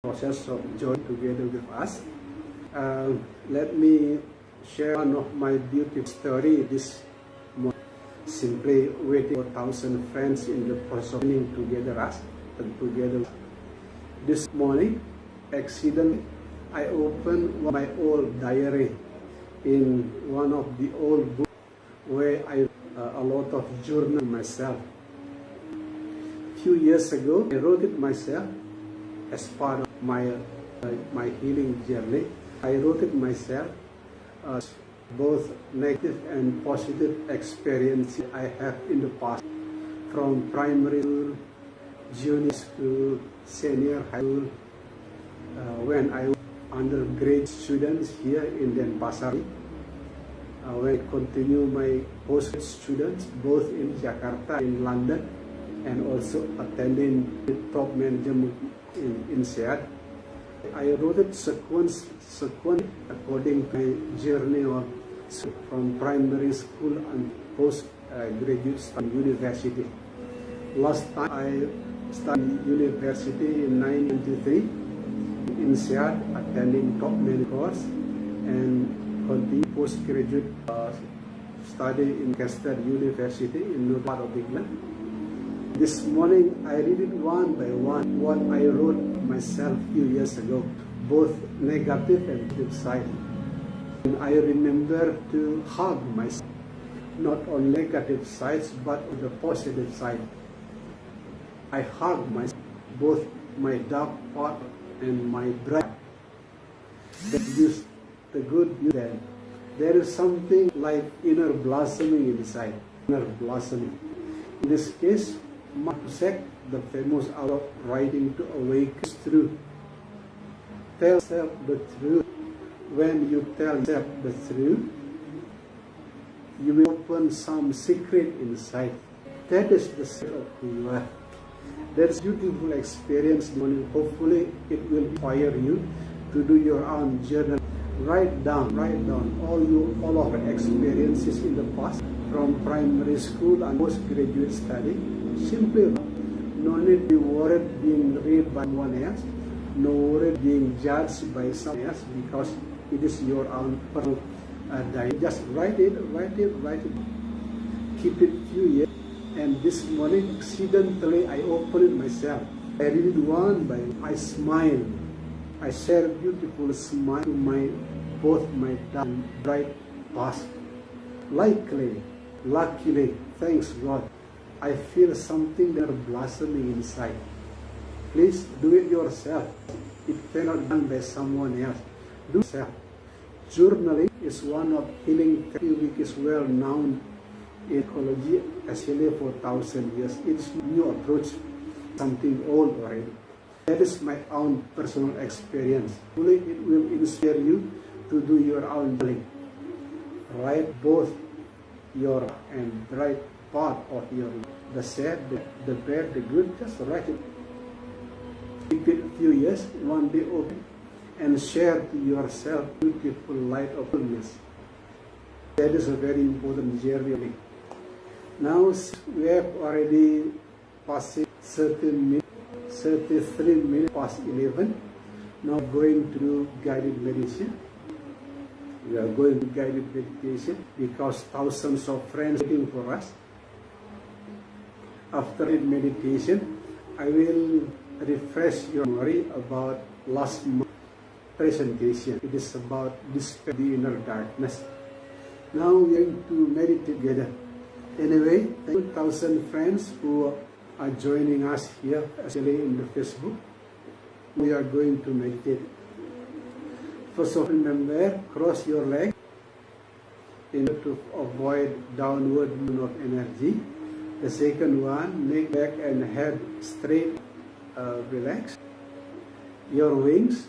process of joining together with us. Let me share one of my beautiful story this morning. Simply waiting for 1,000 friends in the process of joining together us and together. This morning, accidentally, I opened my old diary in one of the old books where I a lot of journal myself. Few years ago, I wrote it myself as part of my healing journey. I wrote it myself as both negative and positive experiences I have in the past, from primary school, junior school, senior high school, when I was undergraduate students here in Denpasar, when I continue my postgraduate students both in Jakarta, in London, and also attending the top management in SEAD. I wrote it sequence according to my journey of from primary school and postgraduate university. Last time I studied university in 1993 in SEAD, attending top management course, and continued postgraduate study in Lancaster University in North part of England. This morning, I read it one by one, what I wrote myself a few years ago, both negative and positive side. And I remember to hug myself, not on negative sides, but on the positive side. I hug myself, both my dark part and my bright. That gives the good news that there is something like inner blossoming inside, inner blossoming. In this case, Marcuse, the famous author, writing to awaken truth. Tell yourself the truth. When you tell yourself the truth, you will open some secret inside. That is the secret of who you are. That's a beautiful experience. Hopefully, it will inspire you to do your own journal. Write down all of the experiences in the past, from primary school and postgraduate study. Simply, no need to be worried being read by someone else, no worry being judged by someone else, because it is your own personal diary. Just write it. Keep it few years. And this morning, accidentally, I opened it myself. I read it one by one. I smile. I share a beautiful smile to both my dark and bright past. Luckily, thanks God, I feel something that is blossoming inside. Please do it yourself. It cannot be done by someone else. Do it yourself. Journaling is one of healing therapy which is well known in ecology as healing for 1,000 years. It's a new approach, something old already. That is my own personal experience. Hopefully, it will inspire you to do your own journaling. Write both your and bright part of your life. The sad, the bad, the good, just write it. Keep it a few years, one day open, and share to yourself beautiful light of goodness. That is a very important journey. Now we have already passed 33 minutes past 11. Now going to guided meditation. We are going to guided meditation because thousands of friends waiting for us. After meditation, I will refresh your memory about last month's presentation. It is about dispel the inner darkness. Now we are going to meditate together. Anyway, thank you 1,000 friends who are joining us here, actually in the Facebook. We are going to meditate. First of all, remember, cross your legs in order to avoid downward movement of energy. The second one, neck, back and head straight, relax. Your wings,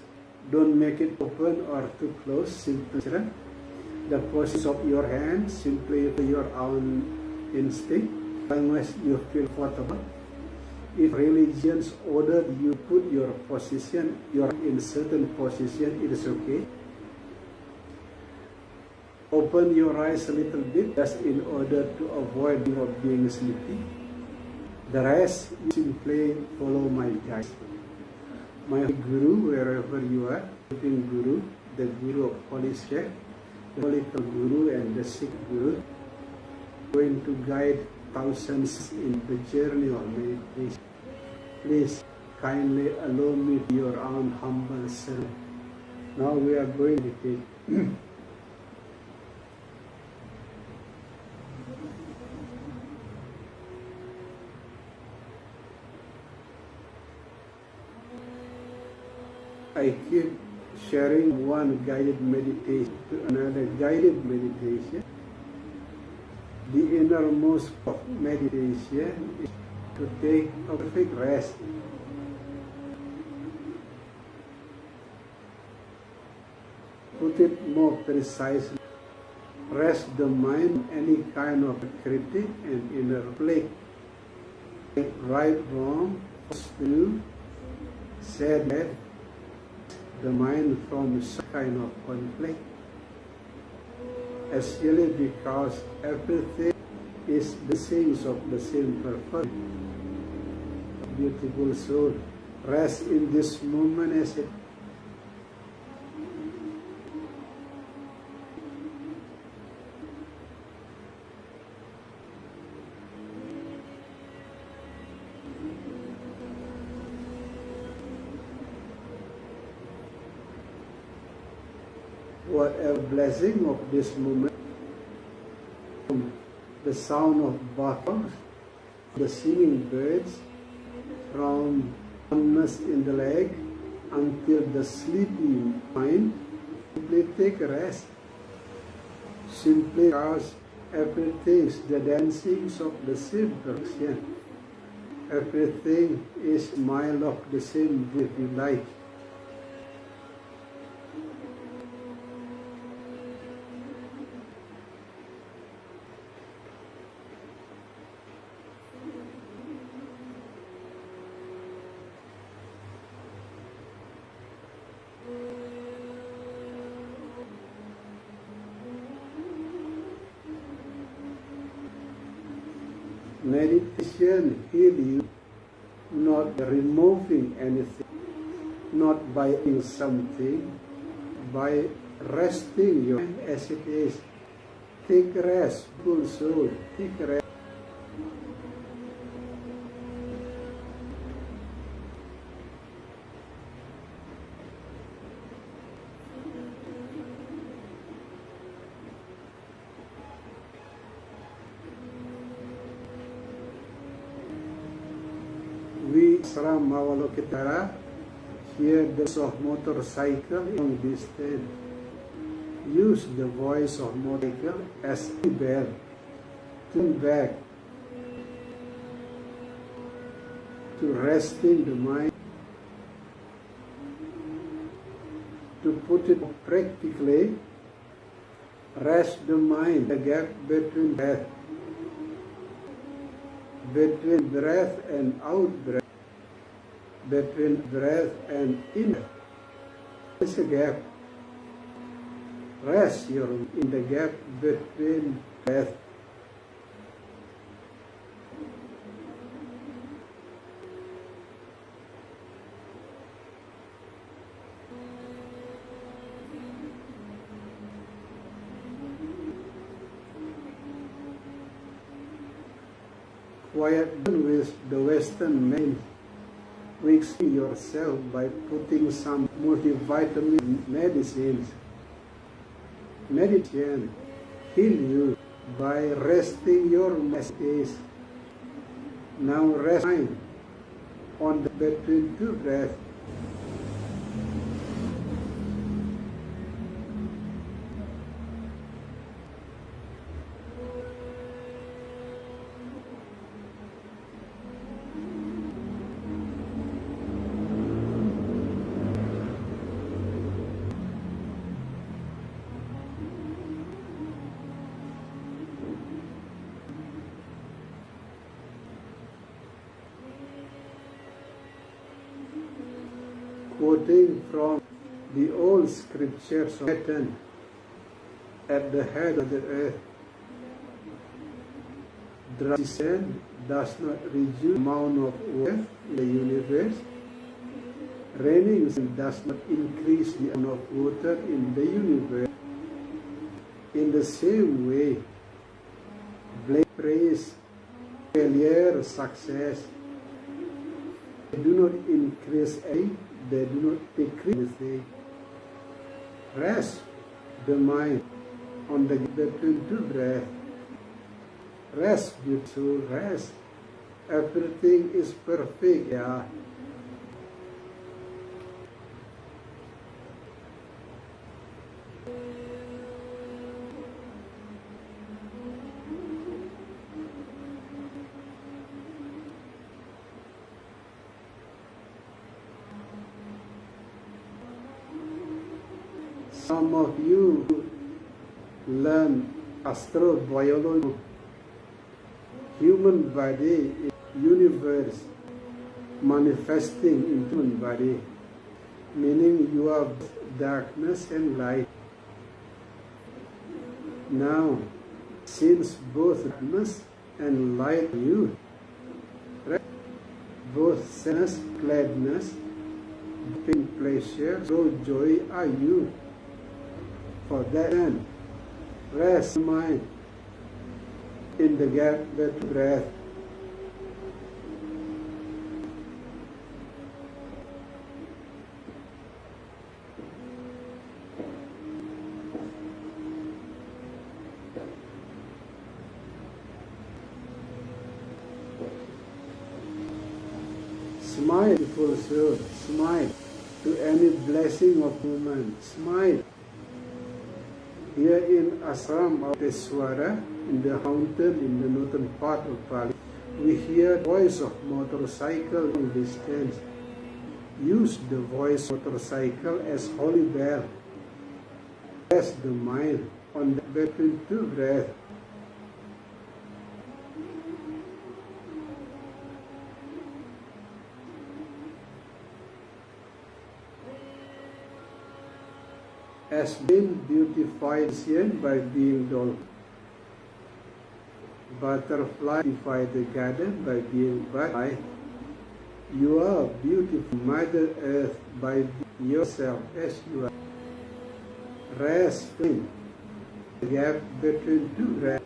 don't make it open or too close, simply. The position of your hands, simply to your own instinct, unless you feel comfortable. If religions order you put your position, you're in certain position, it is okay. Open your eyes a little bit, just in order to avoid being sleepy. The rest, you simply follow my guide. my Guru, wherever you are, living Guru, the Guru of Holy Sheikh, the political Guru and the Sikh Guru, going to guide thousands in the journey of meditation. Please kindly allow me to your own humble self. Now we are going to meditate. I keep sharing one guided meditation to another guided meditation. The innermost of meditation is to take a perfect rest. Put it more precisely, rest the mind any kind of critic and inner plague. Right, wrong, false, said that the mind from some kind of conflict. Actually, because everything is the things of the same purpose. Beautiful soul, rest in this moment as it. Whatever blessing of this moment, from the sound of buttons, the singing birds, from numbness in the leg until the sleepy mind, simply take a rest. Simply because everything is the dancings of the same direction. Everything is mile of the same if you like. Meditation heal you, not removing anything, not by doing something, by resting your mind as it is. Take rest, full soul, take rest. We Sram Avalokitara hear the voice of motorcycle long distance. Use the voice of motorcycle as a bell. Turn back to resting the mind. To put it practically, rest the mind, the gap between breath. Between breath and out breath, between breath and in breath, there's a gap. Rest your in the gap between breath. Quiet with the Western mind. Fix yourself by putting some multivitamin medicines. Meditation heal you by resting your message. Now rest mind on the between two breaths. Quoting from the old scriptures of Satan at the head of the earth, Dragon does not reduce the amount of water in the universe. Raining does not increase the amount of water in the universe. In the same way, praise, failure, success, they do not increase anything, they do not decrease anything. Rest the mind on the between two breaths. Rest, beautiful, rest. Everything is perfect, yeah. Some of you learn astrobiology. Human body is universe manifesting in human body, meaning you are darkness and light. Now, since both darkness and light are you, both sadness, gladness, pain, pleasure, joy are you. For that end, rest mind in the gap between breath. Smile, beautiful soul, smile to any blessing of woman, smile. Here in Assam of Teswara, in the mountain in the northern part of Bali, we hear the voice of motorcycle in distance. Use the voice of motorcycle as holy bell. Rest the mind on the between two breaths. Has been beautified by being dull. Butterfly beautify the garden by being butterfly. You are beautiful, Mother Earth, by yourself as you are. Rest in the gap between two breaths.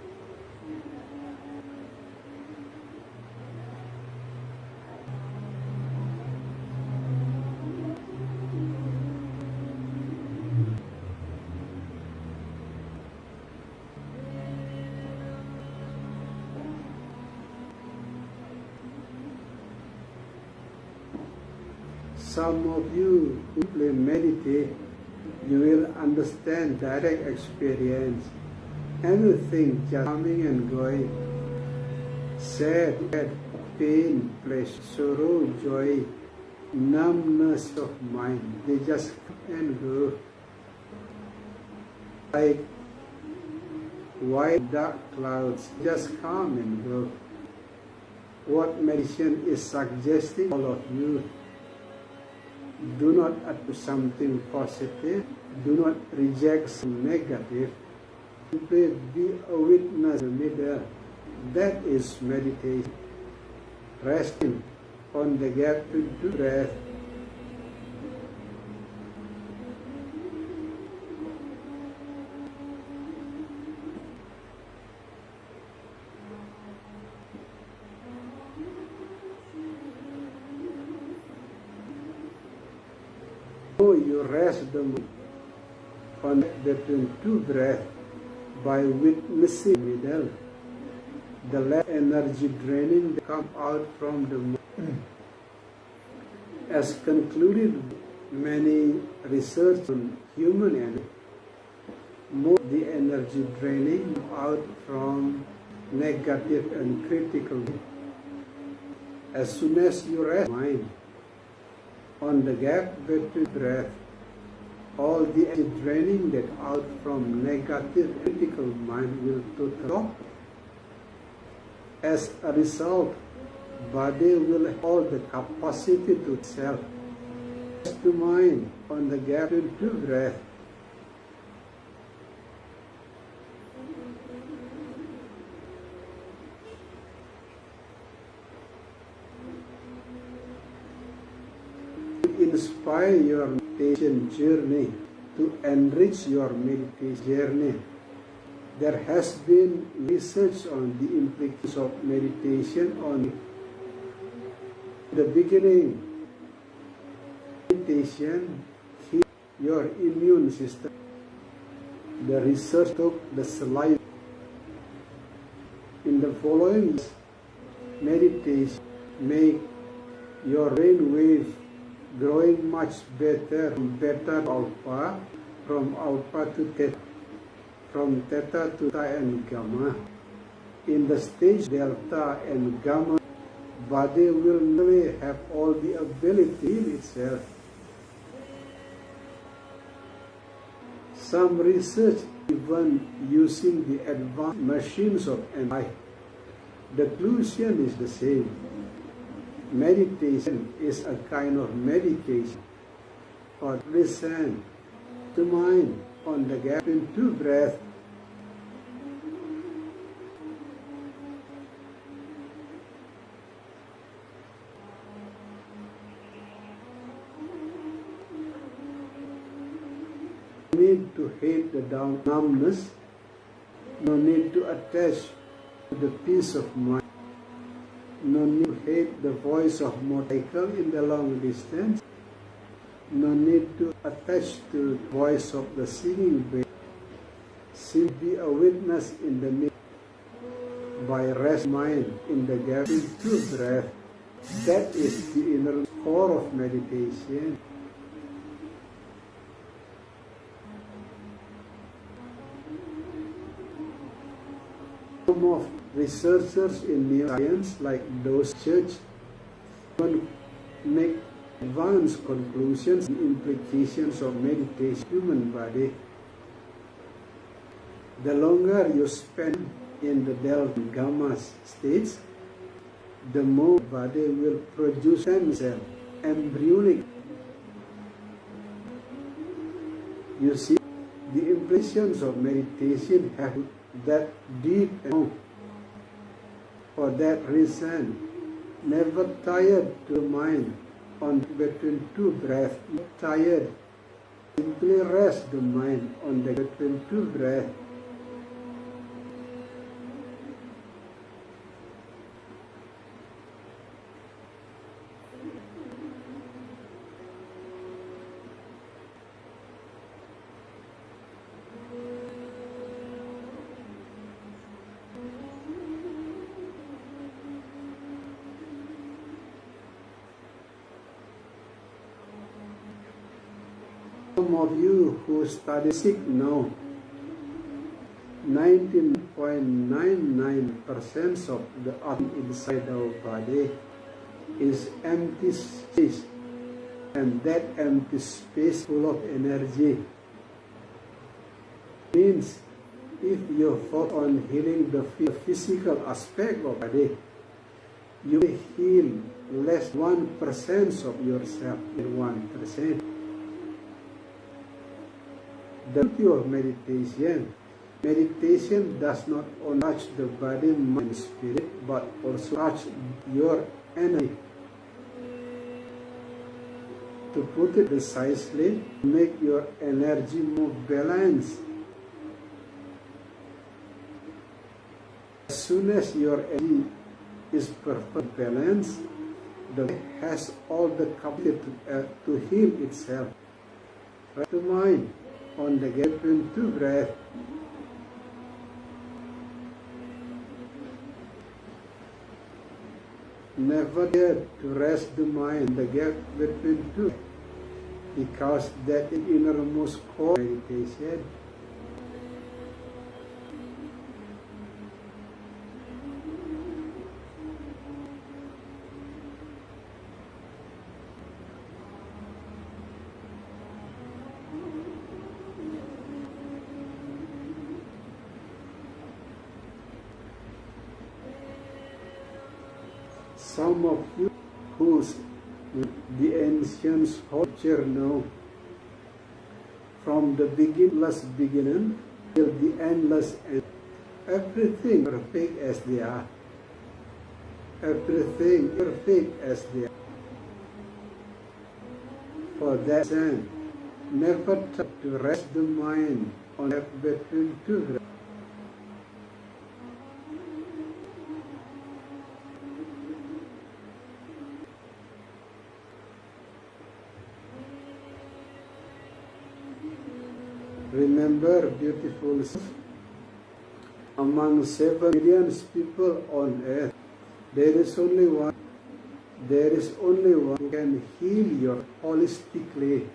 Some of you who meditate, you will understand direct experience. Anything just coming and going. Sad, pain, pleasure, sorrow, joy, numbness of mind. They just come and go. Like white dark clouds, just come and go. What meditation is suggesting all of you? Do not add something positive. Do not reject some negative. Simply be a witness in the middle. That is meditation. Resting on the gap to breath. You rest the mind on between two breaths by witnessing middle. The less energy draining that come out from the mind. As concluded many research on human energy, more the energy draining out from negative and critical. As soon as you rest mind on the gap between breath, all the energy draining that out from negative critical mind will totally stop. As a result, body will have all the capacity to self. Rest the mind on the gap between breath. Inspire simplify your meditation journey, to enrich your meditation journey. There has been research on the implications of meditation on the beginning. Meditation heals your immune system. The research took the slide. In the following years, meditation make your brain wave growing much better, from beta to alpha, from alpha to theta, from theta to theta and gamma. In the stage delta and gamma, body will never have all the ability in itself. Some research even using the advanced machines of MRI. The conclusion is the same. Meditation is a kind of medication for listen to mind on the gap in two breaths. No need to hate the numbness, no need to attach to the peace of mind. No need to hate the voice of motorcycle in the long distance. No need to attach to the voice of the singing bird. Simply be a witness in the midst by rest mind in the gap in two breath. That is the inner core of meditation. Some of researchers in neuroscience, like those church, make advanced conclusions and implications of meditation human body. The longer you spend in the delta and gamma states, the more body will produce stem cell, embryonic. You see, the implications of meditation have that deep and for that reason, never tired to mind on between two breaths. Not tired. Simply rest the mind on the between two breaths. Some of you who study sick know 99.99% of the atom inside our body is empty space, and that empty space full of energy. Means if you focus on healing the physical aspect of body, you will heal less 1% of yourself in 1%. The beauty of meditation. Meditation does not only touch the body, mind, and spirit, but also touch your energy. To put it precisely, make your energy more balanced. As soon as your energy is perfectly balanced, the body has all the capacity to heal itself. Right to mind on the gap between two breaths. Never dare to rest the mind in the gap between two, because that is innermost core meditation. Some of you whose the ancient sculpture know, from the beginningless beginning till the endless end, everything perfect as they are. Everything perfect as they are. For that reason, never try to rest the mind on a between two. Remember, beautiful souls, among 7 billion people on earth, there is only one who can heal you holistically.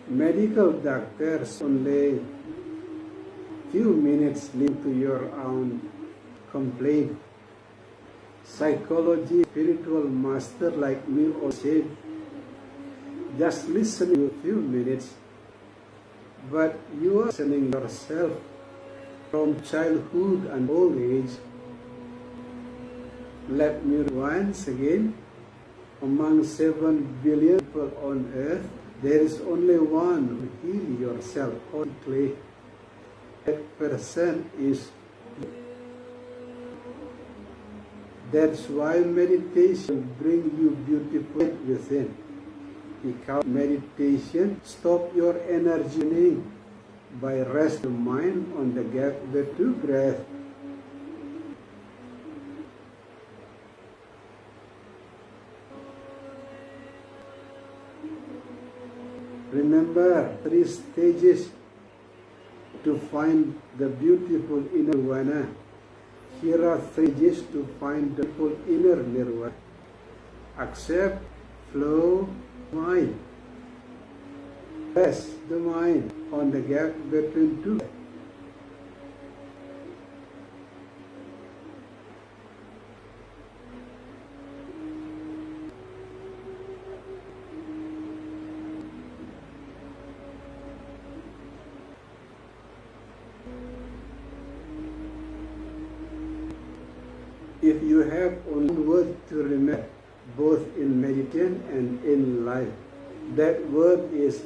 Medical doctors only few minutes listen to your own complaint. Psychology, spiritual master like me or say, just listen to a few minutes. But you are listening yourself from childhood and old age. Let me once again, among 7 billion people on earth, there is only one who heal yourself completely. That person is you. That's why meditation brings you beautiful within. Because meditation stop your energy by rest the mind on the gap between breath. Remember 3 stages to find the beautiful inner nirvana. Here are 3 stages to find the beautiful inner nirvana. Accept, flow, mind. Rest the mind on the gap between two. If you have only one word to remember, both in meditation and in life, that word is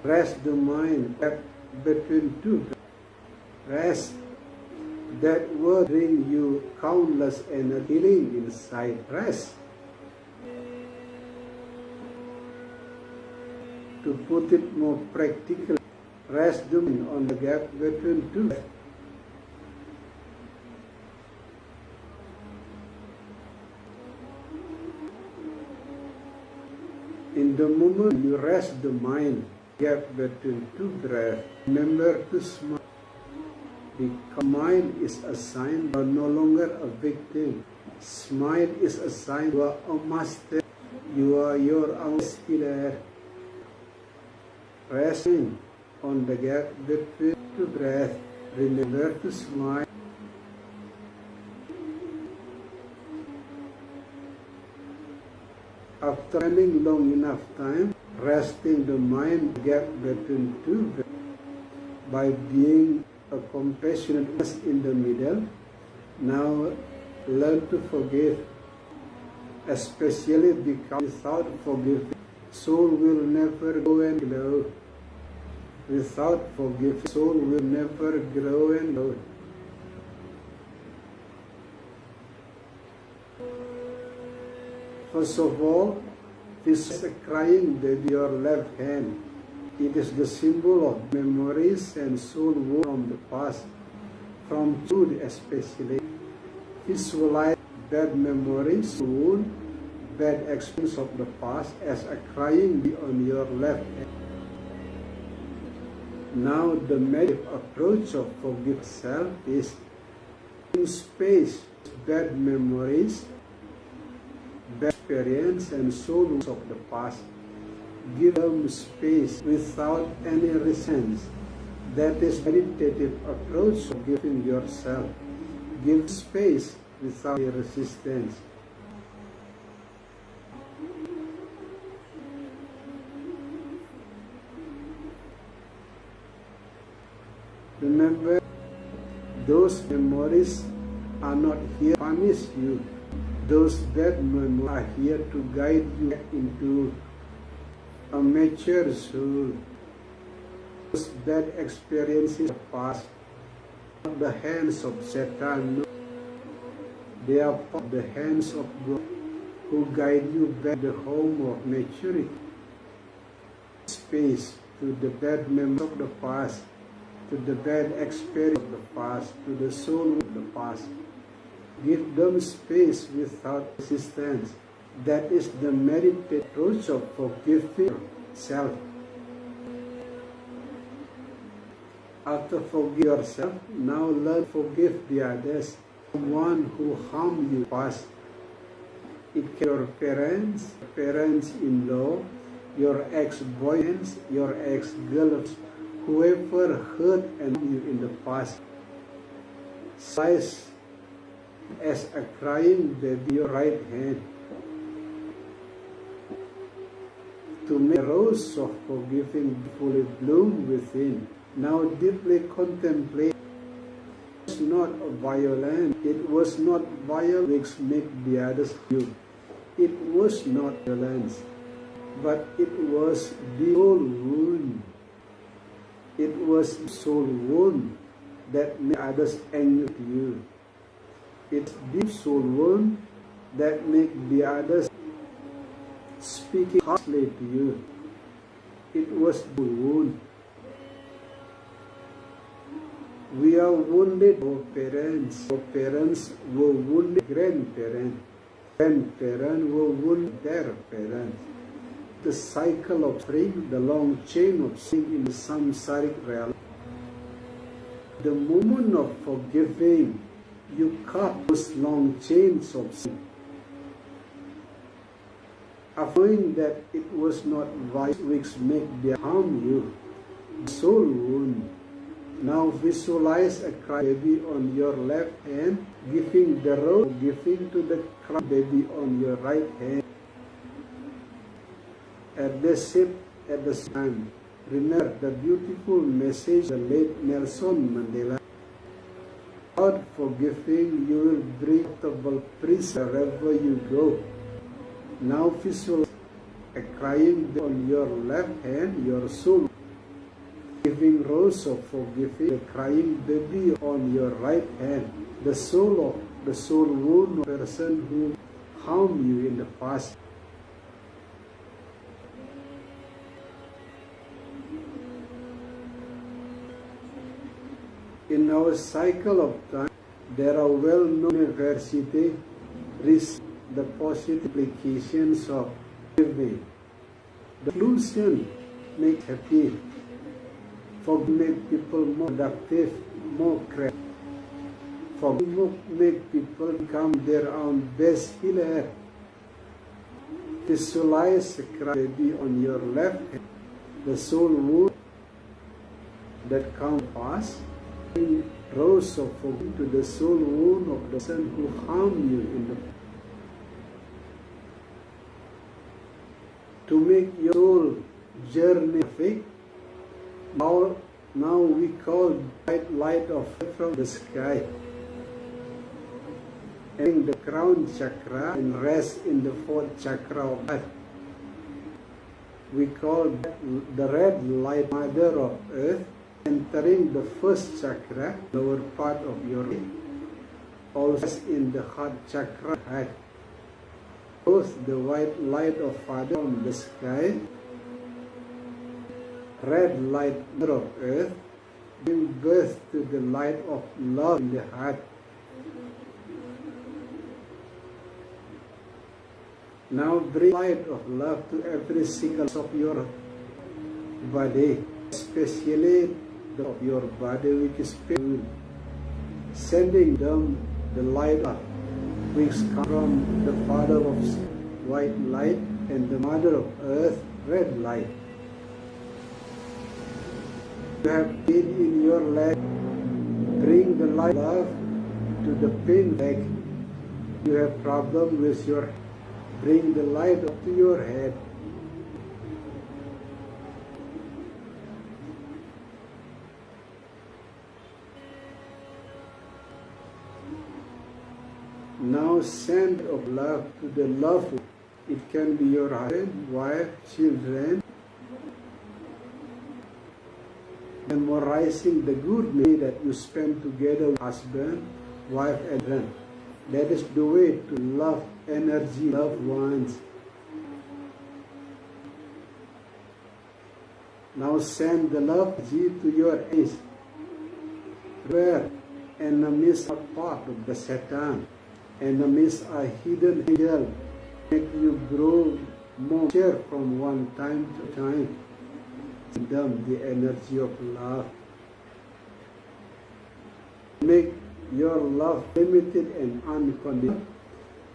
rest the mind between two. Rest. That word brings you countless energy healing inside. Rest. To put it more practical, rest the mind on the gap between two. In the moment you rest the mind, gap between two breaths, remember to smile. Because mind is a sign you are no longer a victim. Smile is a sign you are a master. You are your own healer. Resting on the gap between two breaths, remember to smile. After spending long enough time resting the mind gap between two breaths, by being a compassionate in the middle, now learn to forgive, especially because without forgiving, soul will never grow and grow. Without forgiving, soul will never grow and grow. First of all, this is a crying baby, your left hand. It is the symbol of memories and soul wound from the past, from childhood especially. Visualize bad memories, wound, bad experience of the past as a crying baby on your left hand. Now the meditative approach of forgive self is in space, bad memories, bad experience and soul wounds of the past. Give them space without any resistance. That is meditative approach of giving yourself. Give space without any resistance. Remember, those memories are not here to punish you. Those bad memories are here to guide you into a mature soul. Those bad experiences are past, not the hands of Satan. They are the hands of God. who guide you back to the home of maturity. Space to the bad memories of the past, to the bad experience of the past, to the soul of the past. Give them space without resistance. That is the merited approach of forgiving yourself. After forgive yourself, now learn to forgive the others. Someone who harmed you past. It can be your parents, parents-in-law, your ex-boyfriends, your ex-girlfriends, whoever hurt and harmed you in the past. Slice as a crying baby your right hand to make a rose of forgiving fully bloom within. Now deeply contemplate. It was not violent. It was not violence which made the others you. It was not violence, but it was the soul wound. It was the soul wound that made others angry to you. It's deep soul wound that make the others speaking harshly to you. It was the wound. We are wounded our parents. Our parents were wounded grandparents. Grandparents were wounded their parents. The cycle of spring, the long chain of sin in the samsaric realm. The moment of forgiving, you cut those long chains of sin. Knowing that it was not vice which made them harm you, the soul wound. Now visualize a crybaby on your left hand, giving the rose, giving to the crybaby on your right hand. At the same time, remember the beautiful message the late Nelson Mandela. Without forgiving, you will bring portable peace wherever you go. Now visualize a crying baby on your left hand, your soul, giving rose of forgiving, the crying baby on your right hand, the soul wound of the person who harmed you in the past. In our cycle of time, there are well-known universities research the positive implications of giving. The conclusion make happy, make people more productive, more creative, make people become their own best healer. Visualize the crybaby on your left hand, the soul wound that comes past. Rose of forgiveness to the soul wound of the person who harmed you in the past. To make your soul journey perfect, now we call bright light of from the sky. And the crown chakra and rest in the fourth chakra of earth. We call the red light mother of earth, entering the first chakra, lower part of your head, also in the heart chakra heart. Both the white light of Father from the sky, red light of earth, giving birth to the light of love in the heart. Now bring light of love to every single of your body, especially of your body which is pain, sending them the light of which comes from the Father of white light and the Mother of earth, red light. You have pain in your leg, bring the light of love to the pain leg. You have problem with your head, bring the light up to your head. Now send of love to the loved one. It can be your husband, wife, children. Memorizing the good day that you spend together with husband, wife, and children. That is the way to love energy, loved ones. Now send the love energy to your enemies, where enemies are part of the Satan. Enemies are hidden angel, make you grow more share from one time to time. Send them the energy of love. Make your love limited and unconditional.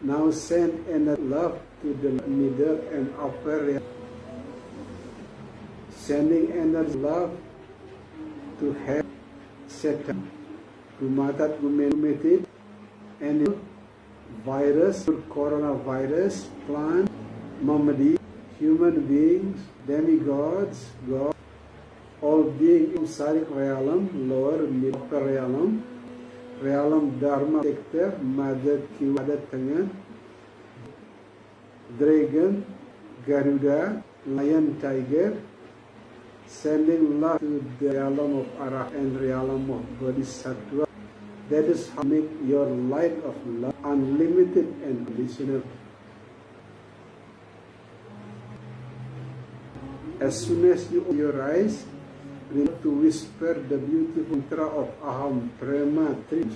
Now send energy love to the middle and upper realm. Sending energy love to help Satan, to Matat Gumenumetit, and virus, coronavirus, plant, Mamadi, human beings, demigods, God, all being in Sarik realm, lower, mid upper realm Dharma sector, Mother Kiwada Tangan, Dragon, Garuda, Lion, Tiger, sending love to the realm of Arah and realm of Bodhisattva. That is how make your light of love unlimited and conditional. As soon as you open your eyes, remember to whisper the beautiful mantra of Aham Prema Trish,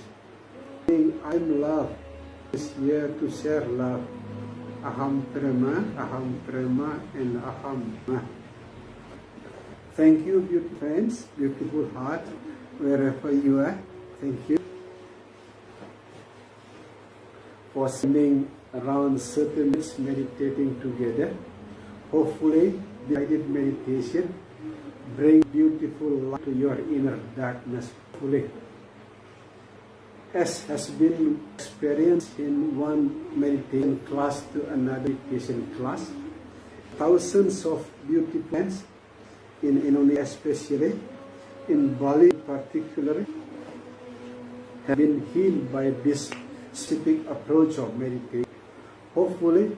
saying, I'm love, is here to share love. Aham Prema, and Aham Ma. Thank you, beautiful friends, beautiful heart, wherever you are. Thank you for spending around certain minutes meditating together. Hopefully, the guided meditation bring beautiful light to your inner darkness fully. As has been experienced in one meditation class to another meditation class, thousands of beautiful friends in Indonesia especially, in Bali particularly, have been healed by this specific approach of meditation. Hopefully,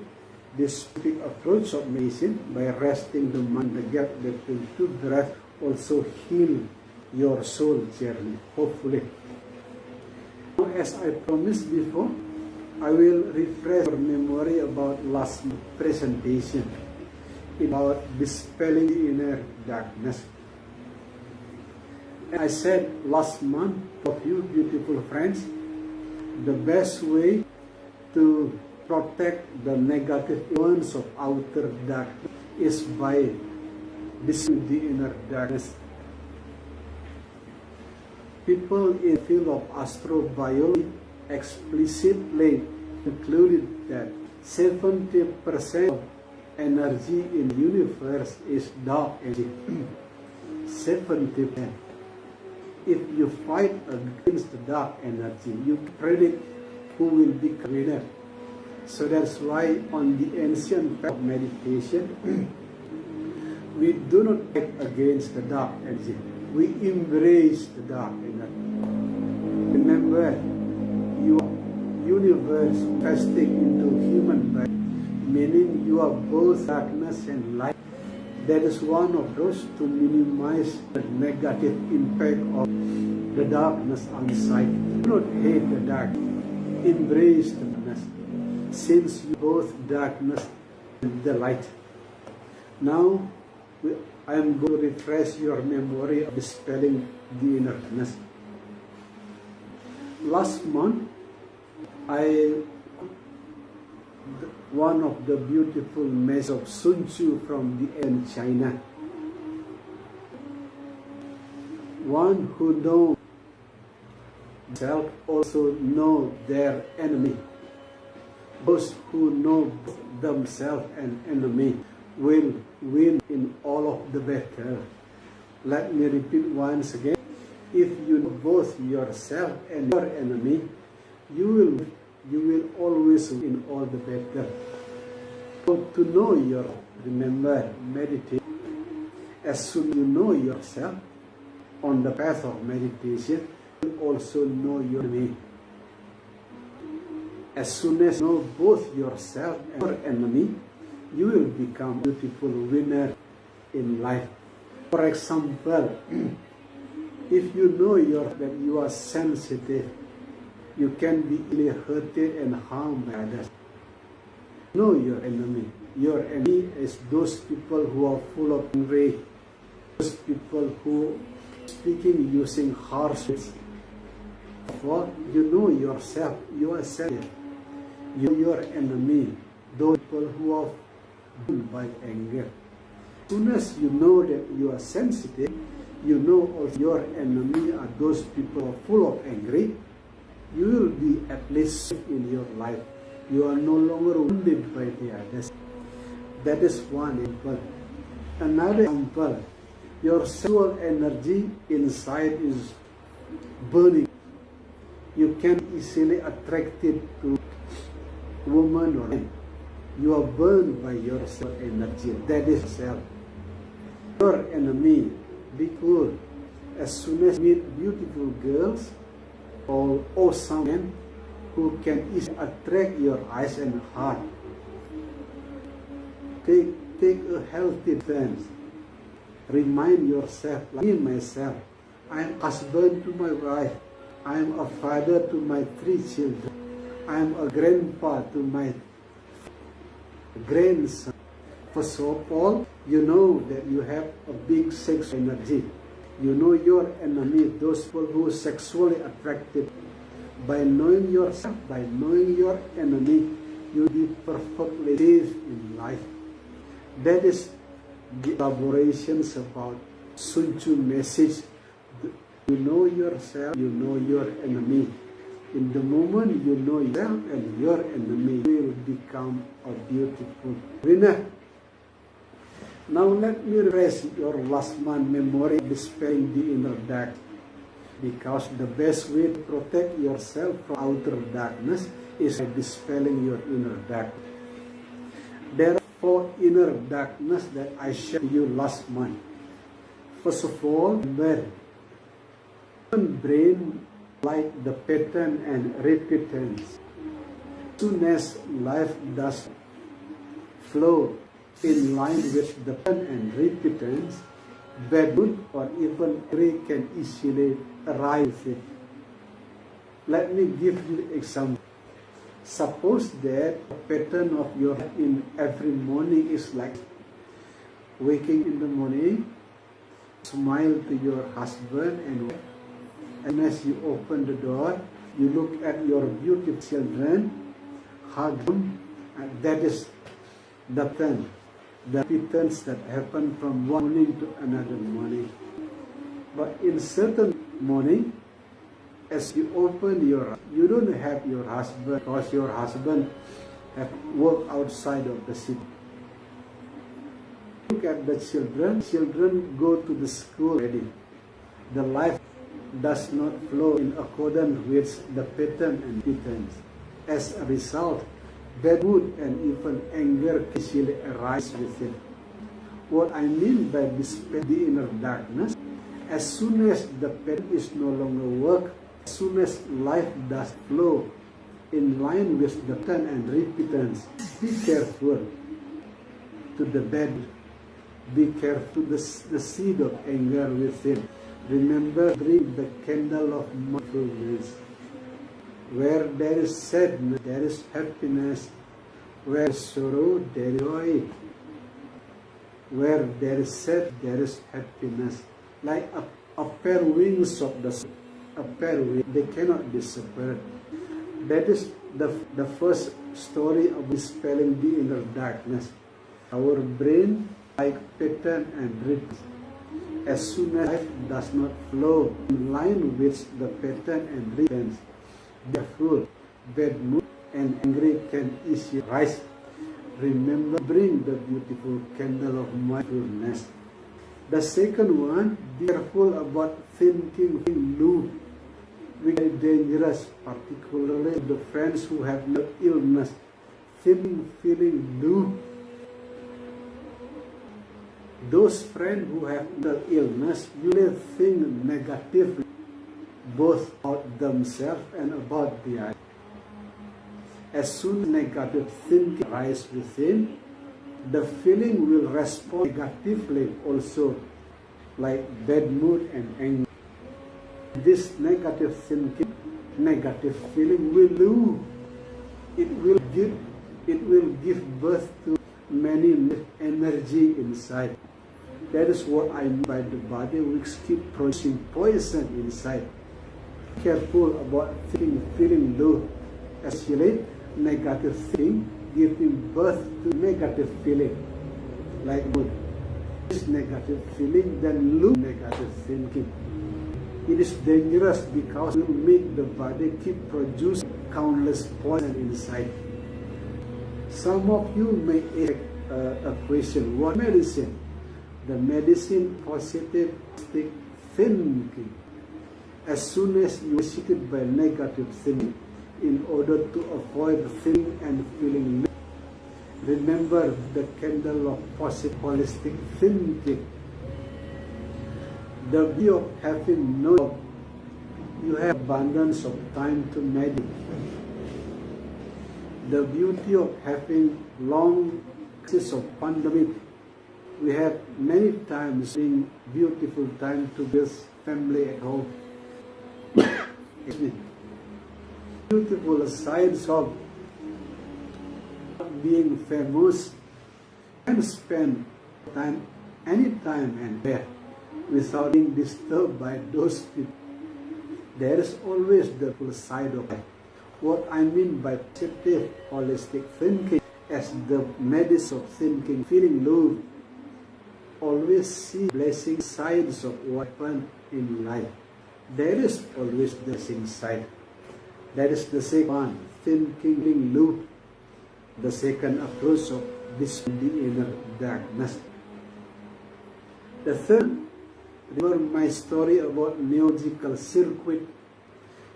this specific approach of meditation, by resting the mind, the gap between two breaths, also heal your soul journey, hopefully. As I promised before, I will refresh your memory about last presentation about dispelling the inner darkness. I said last month, of you beautiful friends, the best way to protect the negative influence of outer darkness is by dispelling the inner darkness. People in the field of astrobiology explicitly concluded that 70% of energy in the universe is dark energy. 70%. If you fight against the dark energy, you predict who will be winner. So that's why on the ancient path of meditation, we do not fight against the dark energy. We embrace the dark energy. Remember, your universe fasting into human body, meaning you are both darkness and light. That is one of those to minimize the negative impact of the darkness on sight. Do not hate the dark. Embrace the darkness, since you both darkness and the light. Now, I am going to refresh your memory of dispelling the inner darkness. Last month, one of the beautiful messages of Sun Tzu from the ancient China. One who knows themselves also know their enemy. Those who know themselves and enemy will win in all of the battle. Let me repeat once again. If you know both yourself and your enemy, you will always win in all the battle. So to know remember, meditate. As soon as you know yourself on the path of meditation, you also know your enemy. As soon as you know both yourself and your enemy, you will become a beautiful winner in life. For example, if you know that you are sensitive, you can be easily hurted and harmed by others. Know your enemy. Your enemy is those people who are full of anger, those people who speaking using harsh words. For you know yourself, you are your enemy, those people who are bound by anger. As soon as you know that you are sensitive, you know also your enemy are those people who are full of anger, you will be at least safe in your life. You are no longer wounded by the others. That is one example. Another example, your sexual energy inside is burning. You can easily attracted to woman or man. You are burned by your sexual energy. That is self. Your enemy, be cool. As soon as you meet beautiful girls or awesome men who can easily attract your eyes and heart, take a healthy stance. Remind yourself, like me myself, I am husband to my wife. I am a father to my 3 children. I am a grandpa to my grandson. First of all, you know that you have a big sexual energy. You know your enemy, those people who are sexually attracted. By knowing yourself, by knowing your enemy, you will be perfectly safe in life. That is the elaborations about Sun Tzu message. You know yourself, you know your enemy. In the moment you know yourself and your enemy, you will become a beautiful winner. Now let me refresh your last month memory, dispelling the inner dark. Because the best way to protect yourself from outer darkness is by dispelling your inner dark. There are 4 inner darkness that I shared to you last month. First of all, remember, human brain like the pattern and repentance. As soon as life does flow in line with the pattern and repentance, bad mood or even angry can easily arise. Let me give you an example. Suppose that the pattern of your life in every morning is like waking in the morning, smile to your husband and wife, and as you open the door, you look at your beautiful children, hug them, and that is the pattern. The patterns that happen from one morning to another morning. But in certain morning, as you open your, you don't have your husband because your husband have worked outside of the city. Look at the children go to the school already. The life does not flow in accordance with the pattern and patterns. As a result, bad mood and even anger easily arise within. What I mean by dispelling the inner darkness, as soon as the pattern is no longer work, as soon as life does flow in line with the pattern and repentance, be careful to the bad, be careful to the seed of anger within. Remember, bring the candle of mindfulness. Where there is sadness, there is happiness. Where there is sorrow, there is joy. Where there is sad, there is happiness. Like a pair of wings of the sun, a pair of wings, they cannot be separated. That is the first story of dispelling the inner darkness. Our brain, like pattern and rhythm. As soon as life does not flow in line with the pattern and rhythm, therefore, bad mood and angry can easily rise. Remember, bring the beautiful candle of mindfulness. The second one, be careful about thinking new, which is dangerous, particularly the friends who have no illness. Feeling new. Those friends who have no illness usually think negatively, both about themselves and about the other. As soon as negative thinking arises within, the feeling will respond negatively also, like bad mood and anger. This negative thinking, negative feeling will lose. It it will give birth to many energy inside. That is what I mean by the body which keep producing poison inside. Careful about feeling low, especially negative thinking, giving birth to negative feeling. Like this negative feeling, then lose negative thinking. It is dangerous because it will make the body keep producing countless poison inside. Some of you may ask a question: what medicine? The medicine positive thinking. As soon as you are visited by negative thinking, in order to avoid thinking and feeling, remember the candle of positive holistic thinking. The beauty of having no job, you have abundance of time to meditate. The beauty of having long access of pandemic, we have many times being beautiful time to build family at home. Beautiful sides of being famous and spend time anytime and where without being disturbed by those people. There is always the full side of it. What I mean by positive holistic thinking as the medicine of thinking, feeling low, always see blessing sides of what happened in life. There is always the blessing side. That is the second one, thinking loop. The second approach of this the inner darkness. The third, remember my story about neurological circuit.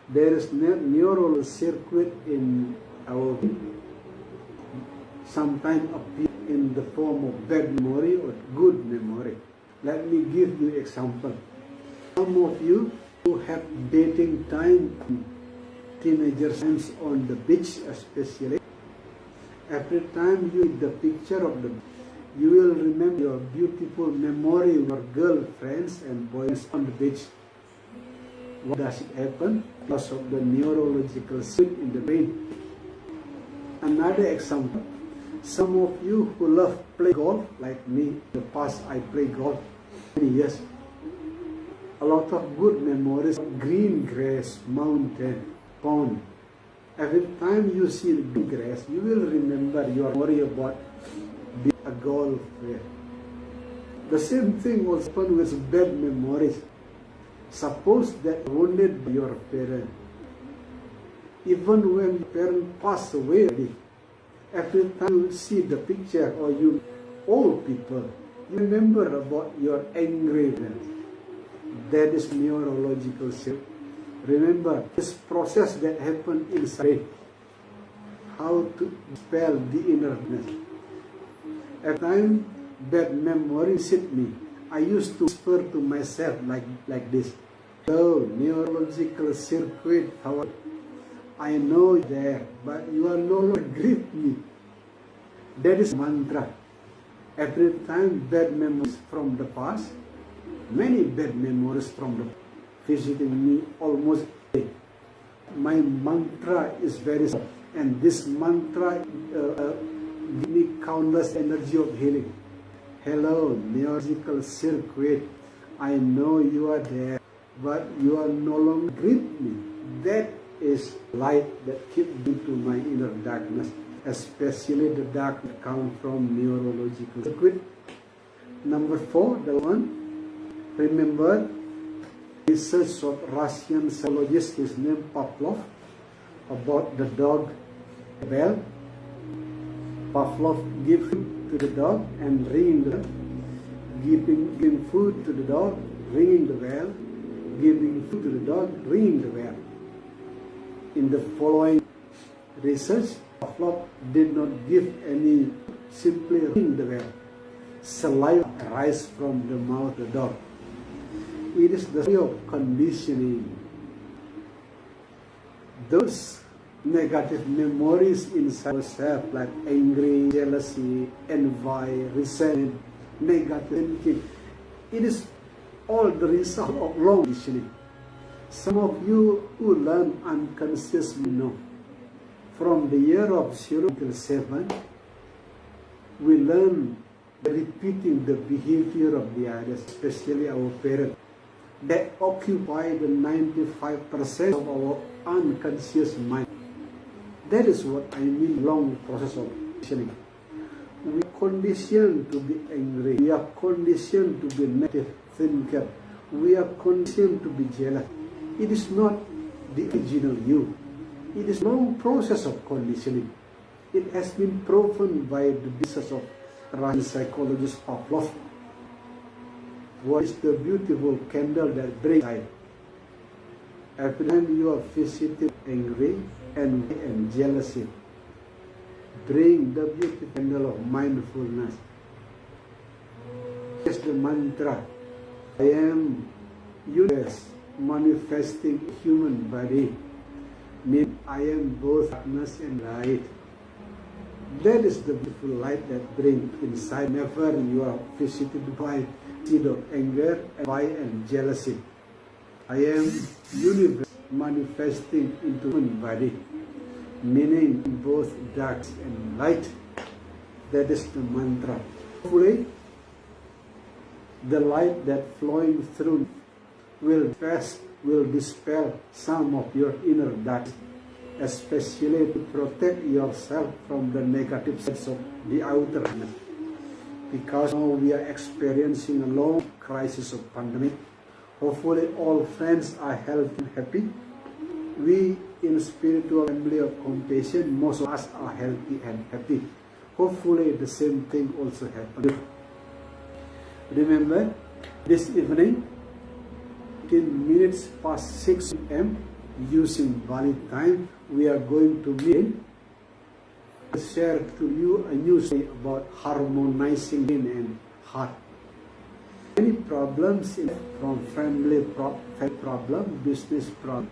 There is neural circuit in our brain. Sometimes appear in the form of bad memory or good memory. Let me give you example. Some of you who have dating time, teenagers on the beach especially, every time you see the picture of the beach, you will remember your beautiful memory of your girlfriends and boys on the beach. Why does it happen? Because of the neurological shift in the brain. Another example, some of you who love play golf, like me, in the past I played golf many years. A lot of good memories of green grass, mountain, pond. Every time you see the green grass, you will remember your worry about being a golf player. The same thing will happen with bad memories. Suppose that wounded your parent. Even when your parent passed away, every time you see the picture or you old people, you remember about your angry parents. That is neurological shift. Remember this process that happened inside. How to spell the innerness. Every time bad memories hit me, I used to whisper to myself like this. Oh, neurological circuit, how I know you're there, but you are no longer grieve me. That is mantra. Every time bad memories from the past, many bad memories from the visiting me almost every day. My mantra is very simple, and this mantra gives me countless energy of healing. Hello, neurological circuit. I know you are there, but you are no longer grieve me. That is light that keeps me to my inner darkness, especially the dark that comes from neurological circuit. Number 4, the one, remember research of Russian psychologist, his name Pavlov, about the dog bell. Pavlov gives food to the dog and ringing the bell, giving food to the dog, ringing the bell, giving food to the dog, ringing the bell. In the following research, Pavlov did not give any, simply ring the bell. Saliva arises from the mouth of the dog. It is the way of conditioning. Those negative memories inside ourselves, like angry, jealousy, envy, resentment, negative thinking, it is all the result of long conditioning. Some of you who learn unconsciously know. From the year of 0 till 7, we learn repeating the behavior of the others, especially our parents. They occupy the 95% of our unconscious mind. That is what I mean long process of conditioning. We are conditioned to be angry. We are conditioned to be negative thinker. We are conditioned to be jealous. It is not the original you. It is a long process of conditioning. It has been proven by the research of Russian psychologist Pavlov. What is the beautiful candle that brings light? Every time you are visited angry and jealousy, bring the beautiful candle of mindfulness. Here's the mantra. I am universe manifesting human body. Mean I am both darkness and light. That is the beautiful light that brings inside. Whenever you are visited by seed of anger, and jealousy, I am universe manifesting into human body, meaning both dark and light. That is the mantra. Hopefully, the light that flowing through will dispel some of your inner dark, especially to protect yourself from the negative sides of the outer world. Because now we are experiencing a long crisis of pandemic. Hopefully all friends are healthy and happy. We in spiritual family of compassion, most of us are healthy and happy. Hopefully the same thing also happens. Remember, this evening, 15 minutes past 6 p.m. using Bali time, we are going to meet. I'll share to you a new story about harmonizing brain and heart. Many problems from family problem, business problem,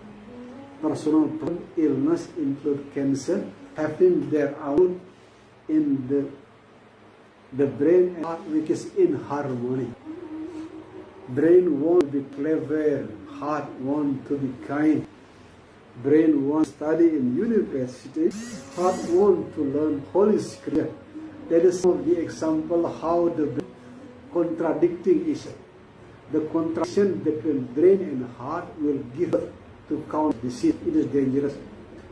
personal problem, illness include cancer, having their out in the brain and heart which is in harmony. Brain wants to be clever, heart wants to be kind. Brain wants to study in university, heart wants to learn Holy Scripture. That is the example how the brain contradicting each other. The contradiction between brain and heart will give birth to count disease. It is dangerous.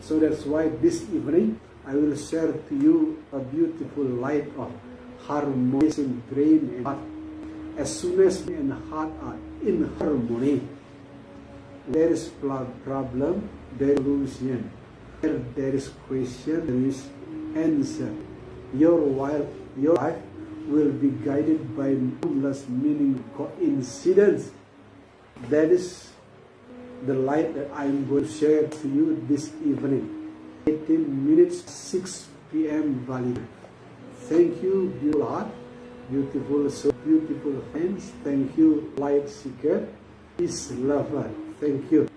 So that's why this evening I will share to you a beautiful light of harmonizing brain and heart. As soon as brain and heart are in harmony, there is problem, there is solution. Where there is question, there is answer. Your life will be guided by numerous meaning coincidence. That is the light that I am going to share to you this evening. 18 minutes, 6 p.m. Bali. Thank you, beautiful heart, beautiful soul, beautiful hands. Thank you, light seeker, peace lover. Thank you.